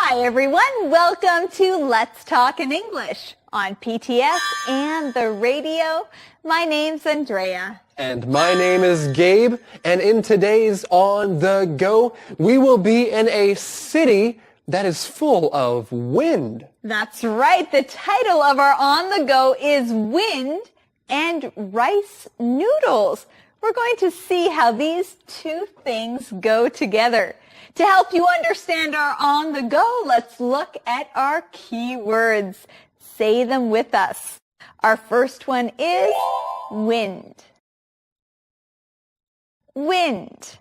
Hi everyone, welcome to Let's Talk in English on PTS and the radio. My name's Andrea. And my name is Gabe, and in today's On the Go, we will be in a city that is full of wind. That's right, the title of our On the Go is Wind and Rice Noodles. We're going to see how these two things go together. To help you understand our On the Go, let's look at our keywords. Say them with us. Our first one is wind. Wind.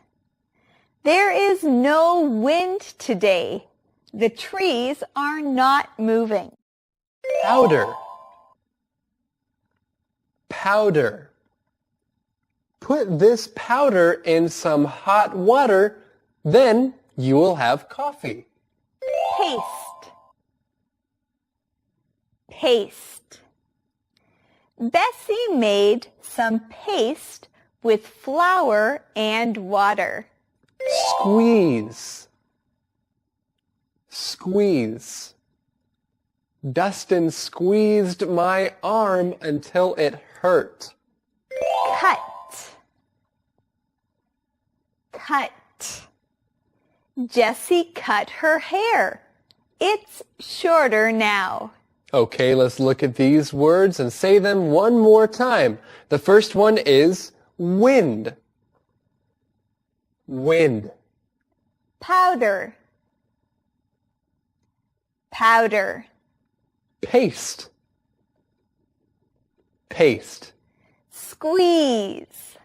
There is no wind today. The trees are not moving. Powder. Powder. Put this powder in some hot water, then you will have coffee. Paste. Paste. Bessie made some paste with flour and water. Squeeze. Squeeze. Dustin squeezed my arm until it hurt. Cut. Cut. Jessie cut her hair. It's shorter now. Okay, let's look at these words and say them one more time. The first one is wind. Wind. Powder. Powder. Paste. Paste. Squeeze.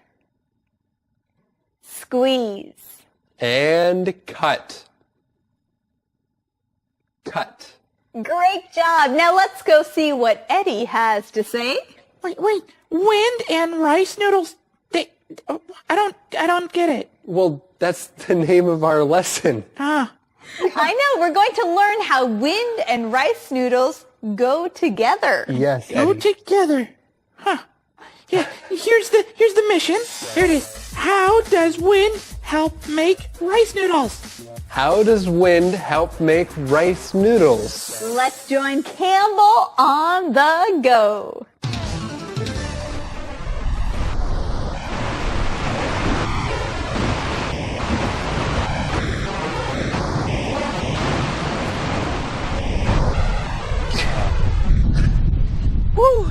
Squeeze. And cut. Cut. Great job. Now let's go see what Eddie has to say. Wait. Wind and rice noodles. I don't get it. Well, that's the name of our lesson. Ah. I know. We're going to learn how wind and rice noodles go together. Yes, Go Eddie. together. Huh. Yeah, here's the mission. Here it is. How does wind help make rice noodles? How does wind help make rice noodles? Let's join Campbell on the go. Woo!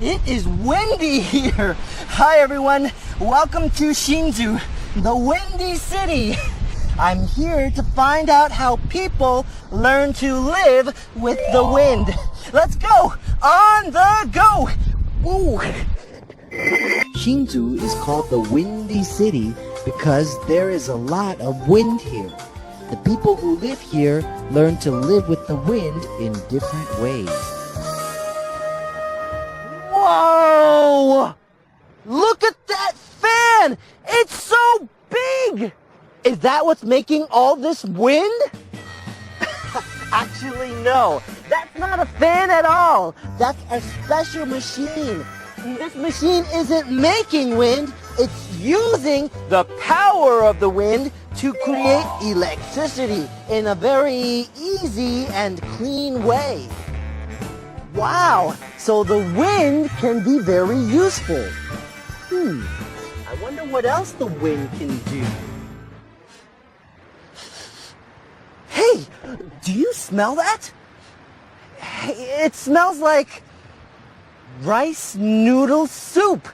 It is windy here. Hi everyone. Welcome to Shinju, the windy city. I'm here to find out how people learn to live with the wind. Let's go! On the go! Woo! Shinju is called the Windy City because there is a lot of wind here. The people who live here learn to live with the wind in different ways. Whoa! Look at that fan! It's so big! Is that what's making all this wind? Actually, no. That's not a fan at all. That's a special machine. This machine isn't making wind. It's using the power of the wind to create electricity in a very easy and clean way. Wow, so the wind can be very useful. I wonder what else the wind can do. Hey, do you smell that? Hey, it smells like rice noodle soup.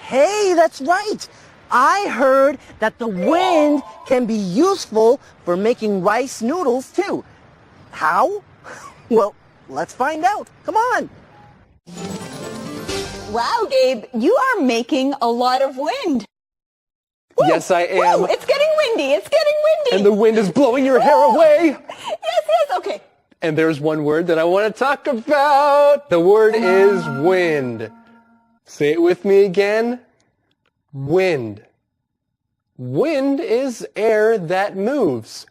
Hey, that's right. I heard that the wind can be useful for making rice noodles too. How? Well, let's find out. Come on. Wow, Gabe, you are making a lot of wind. Woo, Yes, I am. Woo, it's getting windy. It's getting windy. And the wind is blowing your hair away. Yes, okay. And there's one word that I want to talk about. The word is wind. Say it with me again. Wind. Wind is air that moves.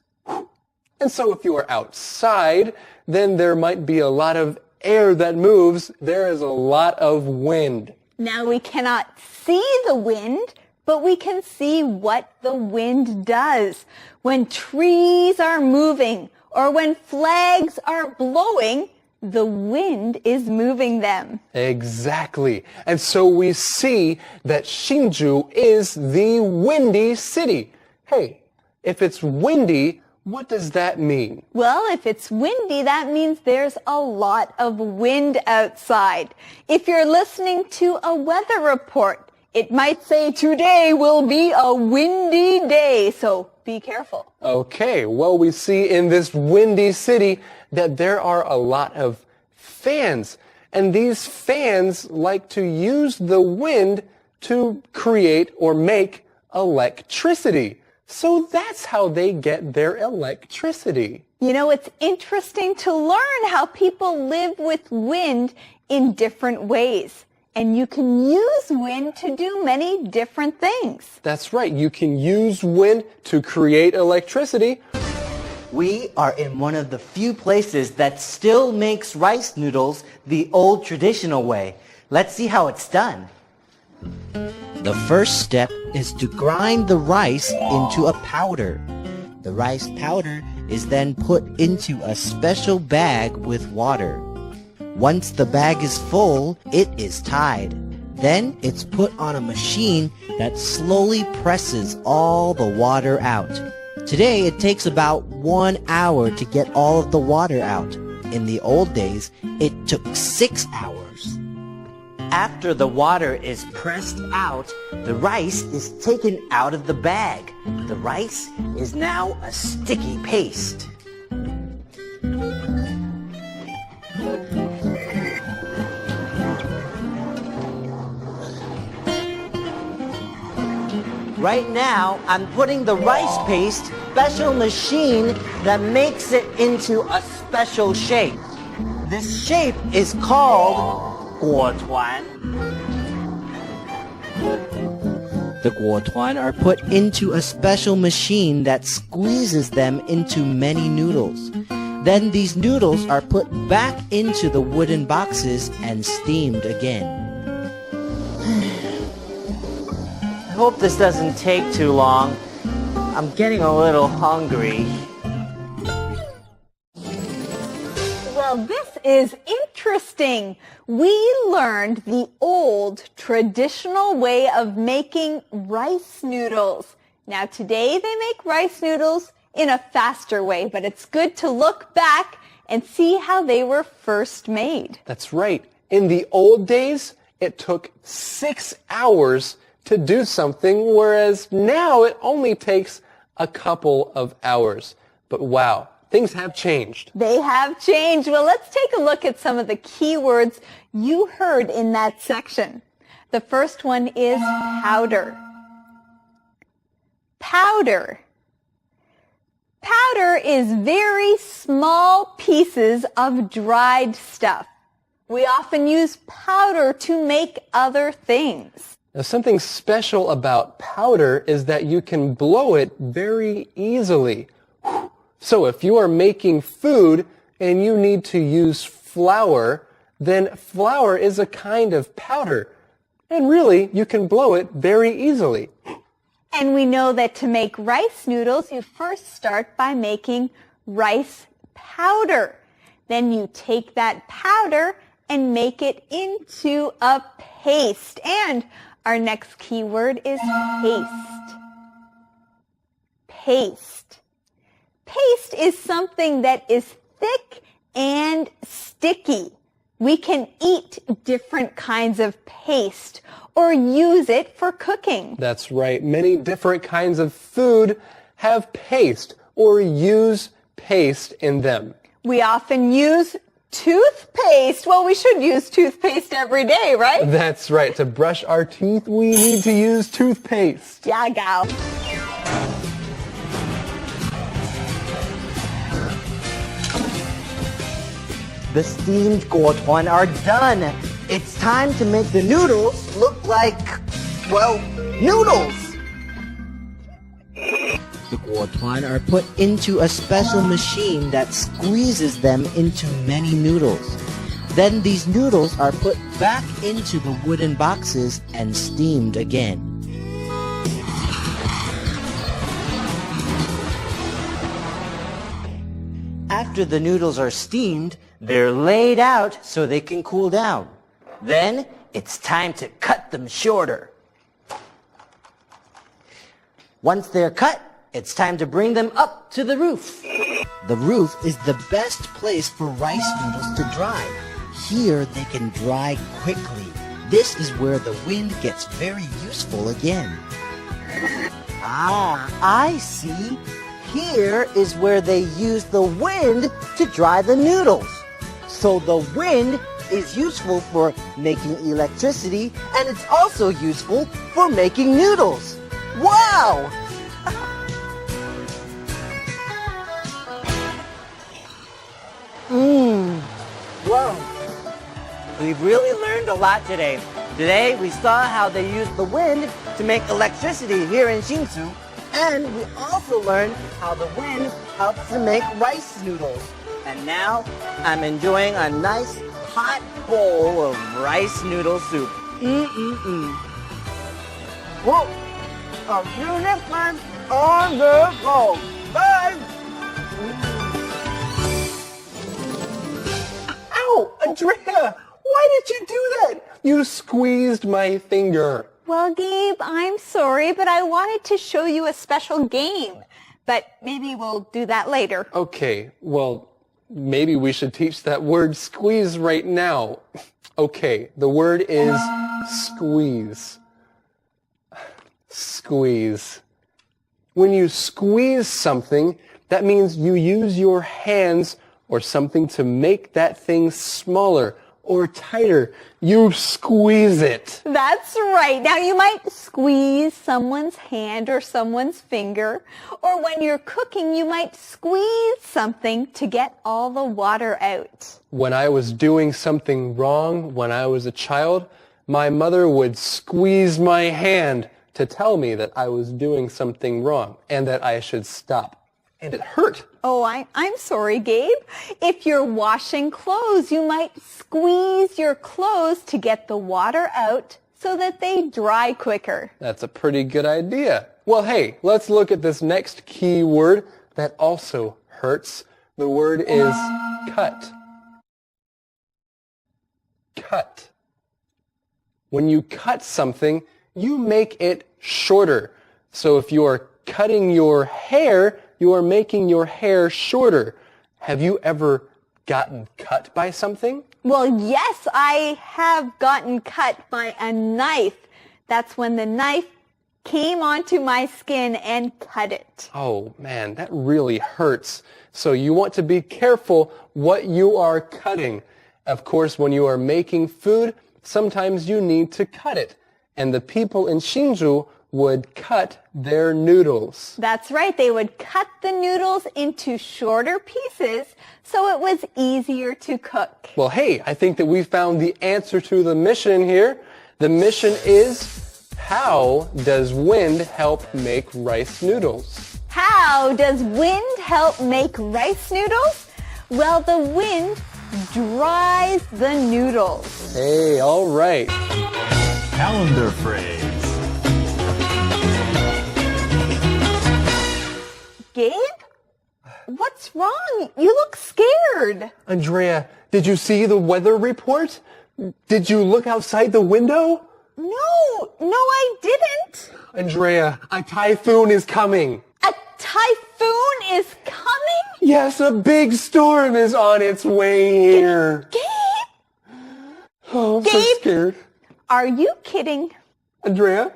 And so if you are outside, then there might be a lot of air that moves. There is a lot of wind. Now we cannot see the wind, but we can see what the wind does. When trees are moving or when flags are blowing, the wind is moving them. Exactly. And so we see that Hsinchu is the windy city. Hey, if it's windy, what does that mean? Well, if it's windy, that means there's a lot of wind outside. If you're listening to a weather report, it might say today will be a windy day, so be careful. Okay, well, we see in this windy city that there are a lot of fans. And these fans like to use the wind to create or make electricity. So that's how they get their electricity. You know, it's interesting to learn how people live with wind in different ways. And you can use wind to do many different things. That's right. You can use wind to create electricity. We are in one of the few places that still makes rice noodles the old traditional way. Let's see how it's done. The first step is to grind the rice into a powder. The rice powder is then put into a special bag with water. Once the bag is full, it is tied. Then it's put on a machine that slowly presses all the water out. Today, it takes about 1 hour to get all of the water out. In the old days, it took 6 hours. After the water is pressed out, the rice is taken out of the bag. The rice is now a sticky paste. Right now, I'm putting the rice paste in a special machine that makes it into a special shape. This shape is called guotuan. The guotuan are put into a special machine that squeezes them into many noodles. Then these noodles are put back into the wooden boxes and steamed again. I hope this doesn't take too long. I'm getting a little hungry. Well, this is interesting. We learned the old traditional way of making rice noodles. Now today they make rice noodles in a faster way, but it's good to look back and see how they were first made. That's right. In the old days, it took 6 hours to do something, whereas now it only takes a couple of hours. But wow, things have changed. They have changed. Well, let's take a look at some of the key words you heard in that section. The first one is powder. Powder. Powder is very small pieces of dried stuff. We often use powder to make other things. Now, something special about powder is that you can blow it very easily. So if you are making food and you need to use flour, then flour is a kind of powder. And really, you can blow it very easily. And we know that to make rice noodles, you first start by making rice powder. Then you take that powder and make it into a paste. And our next key word is paste. Paste. Paste is something that is thick and sticky. We can eat different kinds of paste or use it for cooking. That's right. Many different kinds of food have paste or use paste in them. We often use toothpaste. Well, we should use toothpaste every day, right? That's right. To brush our teeth, we need to use toothpaste. Yeah, gal. The steamed guotuan are done. It's time to make the noodles look like, well, noodles. The guotuan are put into a special machine that squeezes them into many noodles. Then these noodles are put back into the wooden boxes and steamed again. After the noodles are steamed, they're laid out so they can cool down. Then it's time to cut them shorter. Once they're cut, it's time to bring them up to the roof. The roof is the best place for rice noodles to dry. Here they can dry quickly. This is where the wind gets very useful again. Ah, I see. Here is where they use the wind to dry the noodles. So the wind is useful for making electricity, and it's also useful for making noodles. Wow! Wow. We've really learned a lot today. Today we saw how they use the wind to make electricity here in Hsinchu, and we also learned how the wind helps to make rice noodles. And now I'm enjoying a nice hot bowl of rice noodle soup. Well, I'll see you next time on the go. Bye! Ow, Andrea, why did you do that? You squeezed my finger. Well, Gabe, I'm sorry, but I wanted to show you a special game. But maybe we'll do that later. Okay, well, maybe we should teach that word squeeze right now. Okay, the word is squeeze. Squeeze. When you squeeze something, that means you use your hands or something to make that thing smaller or tighter. You squeeze it. That's right. Now you might squeeze someone's hand or someone's finger, or when you're cooking, you might squeeze something to get all the water out. When I was doing something wrong when I was a child, my mother would squeeze my hand to tell me that I was doing something wrong and that I should stop. And it hurt. Oh, I'm sorry, Gabe. If you're washing clothes, you might squeeze your clothes to get the water out so that they dry quicker. That's a pretty good idea. Well, hey, let's look at this next key word that also hurts. The word is cut. Cut. When you cut something, you make it shorter. So if you are cutting your hair, you are making your hair shorter. Have you ever gotten cut by something? Well, yes, I have gotten cut by a knife. That's when the knife came onto my skin and cut it. Oh man, that really hurts. So you want to be careful what you are cutting. Of course, when you are making food, sometimes you need to cut it. And the people in Hsinchu would cut their noodles. That's right. They would cut the noodles into shorter pieces so it was easier to cook. Well, hey, I think that we found the answer to the mission here. The mission is, how does wind help make rice noodles? How does wind help make rice noodles? Well, the wind dries the noodles. Hey, all right. Calendar phrase. Gabe? What's wrong? You look scared. Andrea, did you see the weather report? Did you look outside the window? No, I didn't. Andrea, a typhoon is coming. A typhoon is coming? Yes, a big storm is on its way here. Gabe? Oh, I'm so Gabe? scared. Are you kidding? Andrea?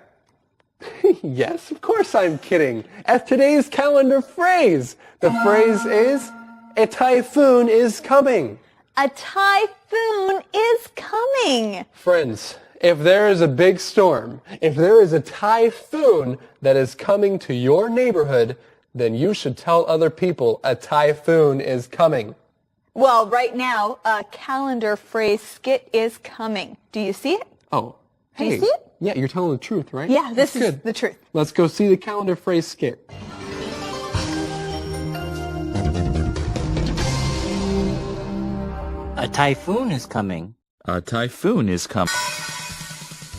Yes, of course I'm kidding. As today's calendar phrase, the phrase is, a typhoon is coming. A typhoon is coming. Friends, if there is a big storm, if there is a typhoon that is coming to your neighborhood, then you should tell other people a typhoon is coming. Well, right now, a calendar phrase skit is coming. Do you see it? Oh, Do you hey. see it? Yeah, you're telling the truth, right? Yeah, this That's is good. the truth. Let's go see the calendar phrase skit. A typhoon is coming. A typhoon is coming.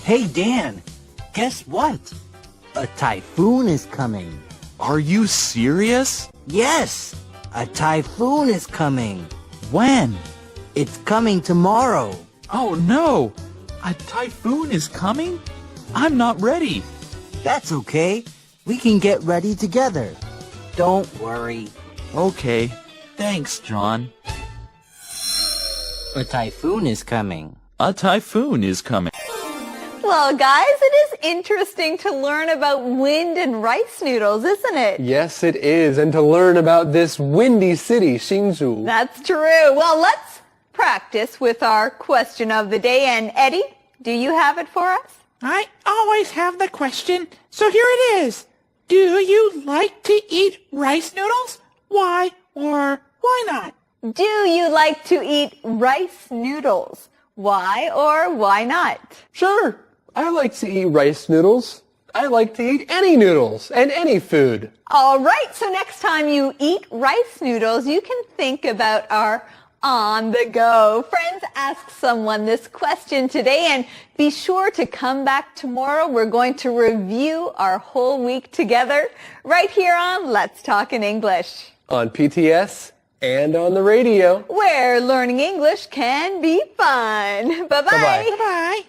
Hey, Dan, guess what? A typhoon is coming. Are you serious? Yes, A typhoon is coming. When? It's coming tomorrow. Oh no! A typhoon is coming? I'm not ready. That's okay. We can get ready together. Don't worry. Okay. Thanks, John. A typhoon is coming. A typhoon is coming. Well, guys, it is interesting to learn about wind and rice noodles, isn't it? Yes, it is. And to learn about this windy city, Hsinchu. That's true. Well, let's practice with our question of the day. And Eddie, do you have it for us? I always have the question, so here it is. Do you like to eat rice noodles? Why or why not? Do you like to eat rice noodles? Why or why not? Sure. I like to eat rice noodles. I like to eat any noodles and any food. All right, so next time you eat rice noodles, you can think about our on the go. Friends, ask someone this question today and be sure to come back tomorrow. We're going to review our whole week together right here on Let's Talk in English, On PTS and on the radio. where learning English can be fun. Bye-bye. Bye-bye. Bye-bye.